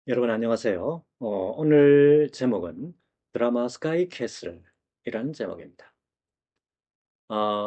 여러분 안녕하세요. 오늘 제목은 드라마 스카이 캐슬이라는 제목입니다.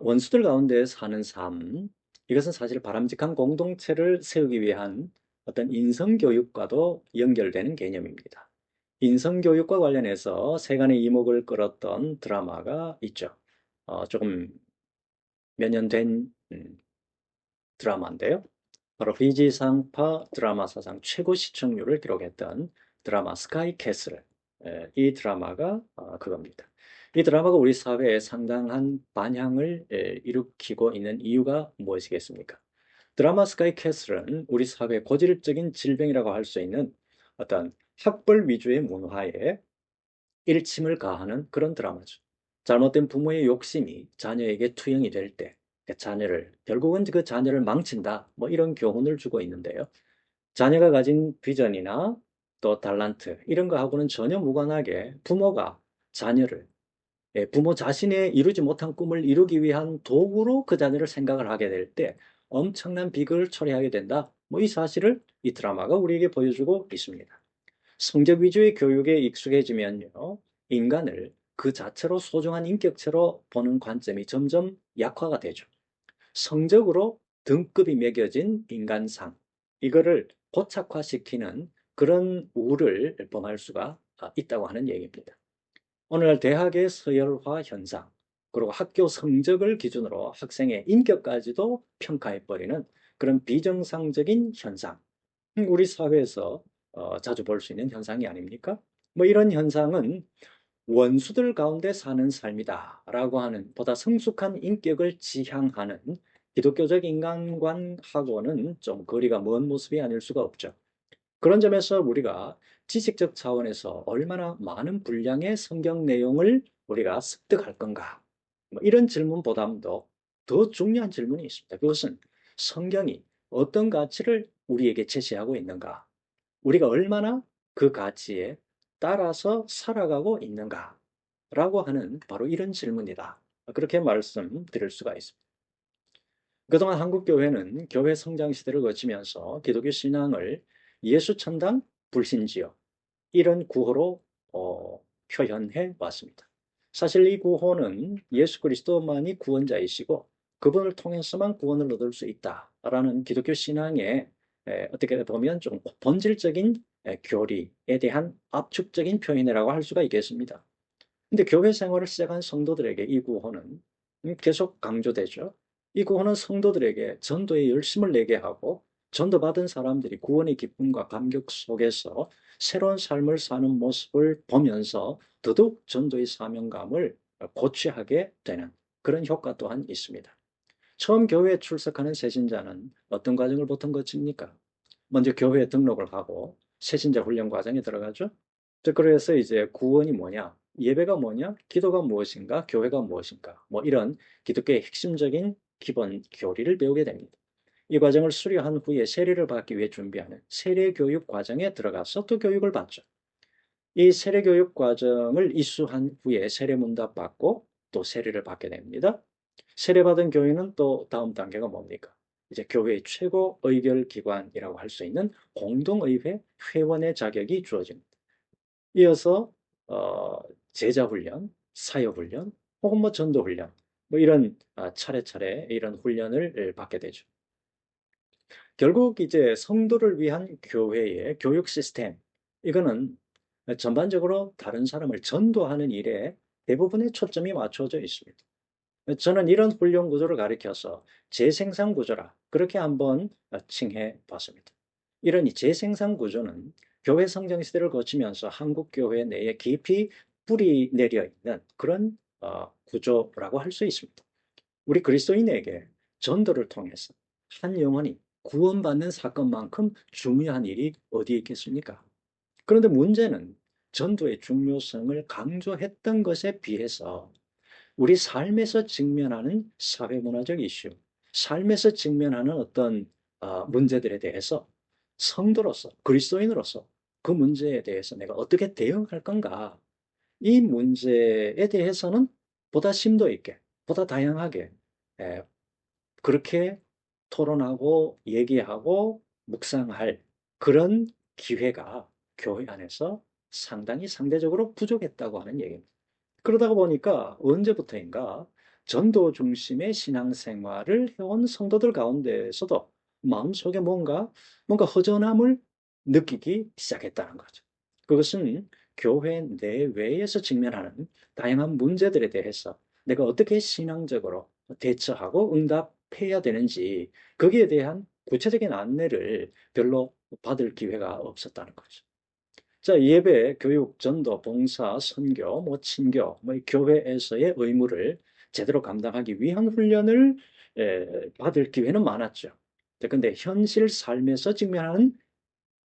원수들 가운데 사는 삶, 이것은 사실 바람직한 공동체를 세우기 위한 어떤 인성교육과도 연결되는 개념입니다. 인성교육과 관련해서 세간의 이목을 끌었던 드라마가 있죠. 조금 몇 년 된 드라마인데요. 바로 비지상파 드라마 사상 최고 시청률을 기록했던 드라마 스카이 캐슬. 이 드라마가 그겁니다. 이 드라마가 우리 사회에 상당한 반향을 일으키고 있는 이유가 무엇이겠습니까? 드라마 스카이 캐슬은 우리 사회의 고질적인 질병이라고 할 수 있는 어떤 학벌 위주의 문화에 일침을 가하는 그런 드라마죠. 잘못된 부모의 욕심이 자녀에게 투영이 될 때, 자녀를, 결국은 그 자녀를 망친다. 뭐 이런 교훈을 주고 있는데요. 자녀가 가진 비전이나 또 달란트, 이런 거하고는 전혀 무관하게 부모가 자녀를, 부모 자신의 이루지 못한 꿈을 이루기 위한 도구로 그 자녀를 생각을 하게 될 때 엄청난 비극을 초래하게 된다. 뭐 이 사실을 이 드라마가 우리에게 보여주고 있습니다. 성적 위주의 교육에 익숙해지면요, 인간을 그 자체로 소중한 인격체로 보는 관점이 점점 약화가 되죠. 성적으로 등급이 매겨진 인간상, 이거를 고착화시키는 그런 우를 범할 수가 있다고 하는 얘기입니다. 오늘날 대학의 서열화 현상, 그리고 학교 성적을 기준으로 학생의 인격까지도 평가해버리는 그런 비정상적인 현상, 우리 사회에서 자주 볼 수 있는 현상이 아닙니까? 뭐 이런 현상은 원수들 가운데 사는 삶이다라고 하는 보다 성숙한 인격을 지향하는 기독교적 인간관하고는 좀 거리가 먼 모습이 아닐 수가 없죠. 그런 점에서 우리가 지식적 차원에서 얼마나 많은 분량의 성경 내용을 우리가 습득할 건가? 뭐 이런 질문보다도 더 중요한 질문이 있습니다. 그것은 성경이 어떤 가치를 우리에게 제시하고 있는가? 우리가 얼마나 그 가치에 따라서 살아가고 있는가라고 하는 바로 이런 질문이다. 그렇게 말씀드릴 수가 있습니다. 그동안 한국 교회는 교회 성장 시대를 거치면서 기독교 신앙을 예수 천당 불신지역 이런 구호로 표현해 왔습니다. 사실 이 구호는 예수 그리스도만이 구원자이시고 그분을 통해서만 구원을 얻을 수 있다라는 기독교 신앙의 어떻게 보면 좀 본질적인 교리에 대한 압축적인 표현이라고 할 수가 있겠습니다. 근데 교회 생활을 시작한 성도들에게 이 구호는 계속 강조되죠. 이 구호는 성도들에게 전도에 열심을 내게 하고 전도받은 사람들이 구원의 기쁨과 감격 속에서 새로운 삶을 사는 모습을 보면서 더더욱 전도의 사명감을 고취하게 되는 그런 효과 또한 있습니다. 처음 교회에 출석하는 새신자는 어떤 과정을 보통 거칩니까? 먼저 교회에 등록을 하고 새신자 훈련 과정에 들어가죠. 그래서 이제 구원이 뭐냐, 예배가 뭐냐, 기도가 무엇인가, 교회가 무엇인가, 뭐 이런 기독교의 핵심적인 기본 교리를 배우게 됩니다. 이 과정을 수료한 후에 세례를 받기 위해 준비하는 세례 교육 과정에 들어가서 또 교육을 받죠. 이 세례 교육 과정을 이수한 후에 세례 문답 받고 또 세례를 받게 됩니다. 세례받은 교회는 또 다음 단계가 뭡니까? 이제 교회의 최고 의결 기관이라고 할 수 있는 공동의회 회원의 자격이 주어집니다. 이어서 제자 훈련, 사역 훈련, 혹은 뭐 전도 훈련, 뭐 이런 차례차례 이런 훈련을 받게 되죠. 결국 이제 성도를 위한 교회의 교육 시스템, 이거는 전반적으로 다른 사람을 전도하는 일에 대부분의 초점이 맞춰져 있습니다. 저는 이런 훈련 구조를 가리켜서 재생산 구조라 그렇게 한번 칭해 봤습니다. 이런 이 재생산 구조는 교회 성장 시대를 거치면서 한국 교회 내에 깊이 뿌리 내려 있는 그런 구조라고 할 수 있습니다. 우리 그리스도인에게 전도를 통해서 한 영혼이 구원받는 사건만큼 중요한 일이 어디에 있겠습니까? 그런데 문제는 전도의 중요성을 강조했던 것에 비해서 우리 삶에서 직면하는 사회문화적 이슈, 삶에서 직면하는 어떤 문제들에 대해서 성도로서, 그리스도인으로서 그 문제에 대해서 내가 어떻게 대응할 건가? 이 문제에 대해서는 보다 심도 있게, 보다 다양하게 에, 그렇게 토론하고 얘기하고 묵상할 그런 기회가 교회 안에서 상당히 상대적으로 부족했다고 하는 얘기입니다. 그러다가 보니까 언제부터인가 전도 중심의 신앙생활을 해온 성도들 가운데에서도 마음속에 뭔가 허전함을 느끼기 시작했다는 거죠. 그것은 교회 내외에서 직면하는 다양한 문제들에 대해서 내가 어떻게 신앙적으로 대처하고 응답해야 되는지 거기에 대한 구체적인 안내를 별로 받을 기회가 없었다는 거죠. 자, 예배, 교육, 전도, 봉사, 선교, 친교, 이 교회에서의 의무를 제대로 감당하기 위한 훈련을 받을 기회는 많았죠. 근데 현실 삶에서 직면하는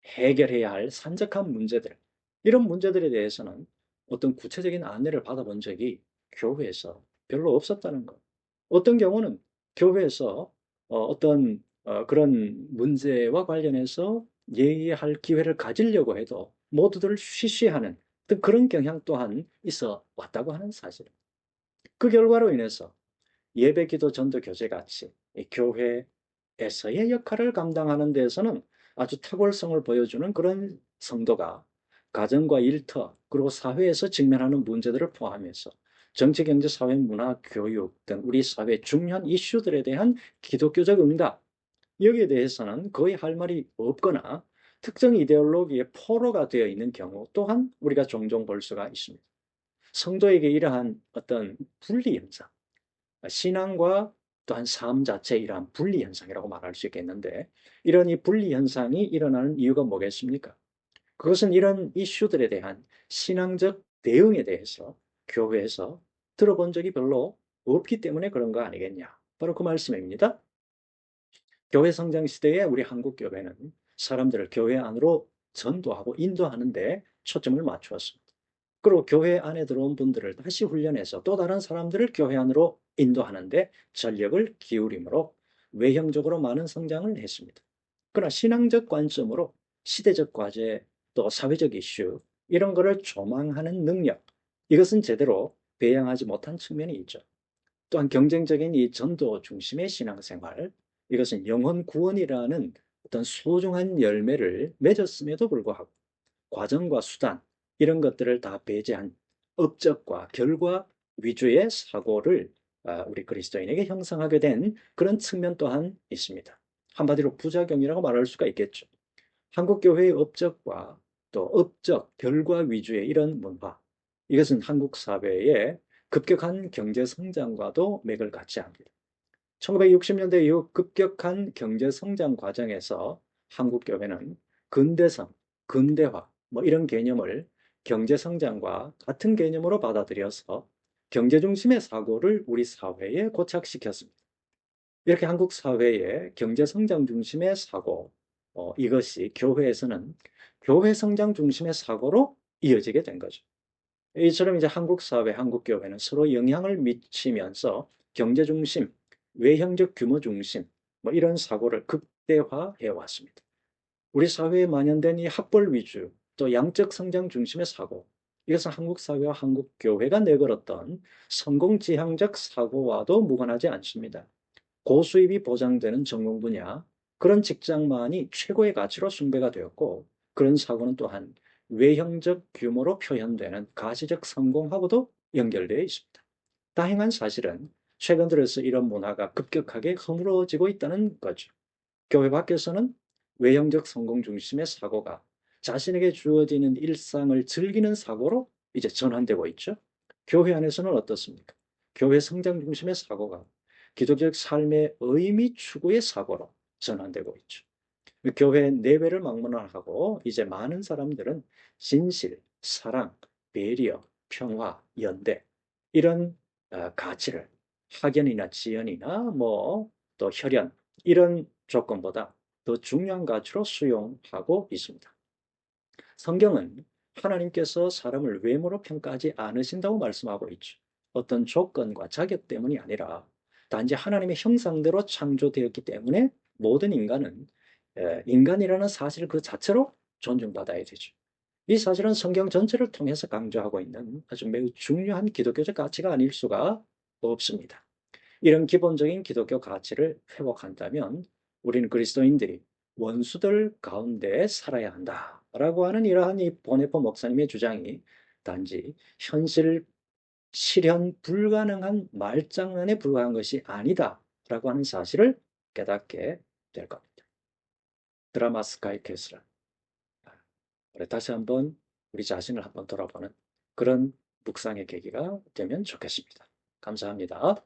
해결해야 할 산적한 문제들, 이런 문제들에 대해서는 어떤 구체적인 안내를 받아본 적이 교회에서 별로 없었다는 것. 어떤 경우는 교회에서 어떤 그런 문제와 관련해서 얘기할 기회를 가지려고 해도 모두들 쉬쉬하는 그런 경향 또한 있어 왔다고 하는 사실. 그 결과로 인해서 예배, 기도, 전도, 교제 같이 이 교회에서의 역할을 감당하는 데에서는 아주 탁월성을 보여주는 그런 성도가 가정과 일터 그리고 사회에서 직면하는 문제들을 포함해서 정치, 경제, 사회, 문화, 교육 등 우리 사회의 중요한 이슈들에 대한 기독교적 응답, 여기에 대해서는 거의 할 말이 없거나 특정 이데올로기의 포로가 되어 있는 경우 또한 우리가 종종 볼 수가 있습니다. 성도에게 이러한 어떤 분리 현상, 신앙과 또한 삶 자체의 이러한 분리 현상이라고 말할 수 있겠는데, 이런 이 분리 현상이 일어나는 이유가 뭐겠습니까? 그것은 이런 이슈들에 대한 신앙적 대응에 대해서 교회에서 들어본 적이 별로 없기 때문에 그런 거 아니겠냐. 바로 그 말씀입니다. 교회 성장 시대에 우리 한국 교회는 사람들을 교회 안으로 전도하고 인도하는데 초점을 맞추었습니다. 그리고 교회 안에 들어온 분들을 다시 훈련해서 또 다른 사람들을 교회 안으로 인도하는데 전력을 기울이므로 외형적으로 많은 성장을 했습니다. 그러나 신앙적 관점으로 시대적 과제 또 사회적 이슈 이런 거를 조망하는 능력, 이것은 제대로 배양하지 못한 측면이 있죠. 또한 경쟁적인 이 전도 중심의 신앙생활, 이것은 영혼 구원이라는 어떤 소중한 열매를 맺었음에도 불구하고 과정과 수단 이런 것들을 다 배제한 업적과 결과 위주의 사고를 우리 그리스도인에게 형성하게 된 그런 측면 또한 있습니다. 한마디로 부작용이라고 말할 수가 있겠죠. 한국 교회의 업적과 또 업적, 결과 위주의 이런 문화, 이것은 한국 사회의 급격한 경제 성장과도 맥을 같이 합니다. 1960년대 이후 급격한 경제 성장 과정에서 한국 교회는 근대성, 근대화 이런 개념을 경제 성장과 같은 개념으로 받아들여서 경제 중심의 사고를 우리 사회에 고착시켰습니다. 이렇게 한국 사회의 경제 성장 중심의 사고, 이것이 교회에서는 교회 성장 중심의 사고로 이어지게 된 거죠. 이처럼 이제 한국 사회, 한국 교회는 서로 영향을 미치면서 경제 중심, 외형적 규모 중심, 이런 사고를 극대화해 왔습니다. 우리 사회에 만연된 이 학벌 위주, 또 양적 성장 중심의 사고, 이것은 한국 사회와 한국 교회가 내걸었던 성공지향적 사고와도 무관하지 않습니다. 고수입이 보장되는 전공 분야, 그런 직장만이 최고의 가치로 숭배가 되었고, 그런 사고는 또한 외형적 규모로 표현되는 가시적 성공하고도 연결되어 있습니다. 다행한 사실은 최근 들어서 이런 문화가 급격하게 허물어지고 있다는 거죠. 교회 밖에서는 외형적 성공 중심의 사고가 자신에게 주어지는 일상을 즐기는 사고로 이제 전환되고 있죠. 교회 안에서는 어떻습니까? 교회 성장 중심의 사고가 기독적 삶의 의미 추구의 사고로 전환되고 있죠. 교회 내외를 막론하고 이제 많은 사람들은 진실, 사랑, 배려, 평화, 연대 이런 가치를 학연이나 지연이나 또 혈연 이런 조건보다 더 중요한 가치로 수용하고 있습니다. 성경은 하나님께서 사람을 외모로 평가하지 않으신다고 말씀하고 있죠. 어떤 조건과 자격 때문이 아니라 단지 하나님의 형상대로 창조되었기 때문에 모든 인간은 인간이라는 사실 그 자체로 존중받아야 되죠. 이 사실은 성경 전체를 통해서 강조하고 있는 아주 매우 중요한 기독교적 가치가 아닐 수가 없습니다. 이런 기본적인 기독교 가치를 회복한다면 우리는 그리스도인들이 원수들 가운데 살아야 한다라고 하는 이러한 이 보네포 목사님의 주장이 단지 현실 실현 불가능한 말장난에 불과한 것이 아니다라고 하는 사실을 깨닫게 될 겁니다. 드라마 스카이 캐슬. 다시 한번 우리 자신을 한번 돌아보는 그런 묵상의 계기가 되면 좋겠습니다. 감사합니다.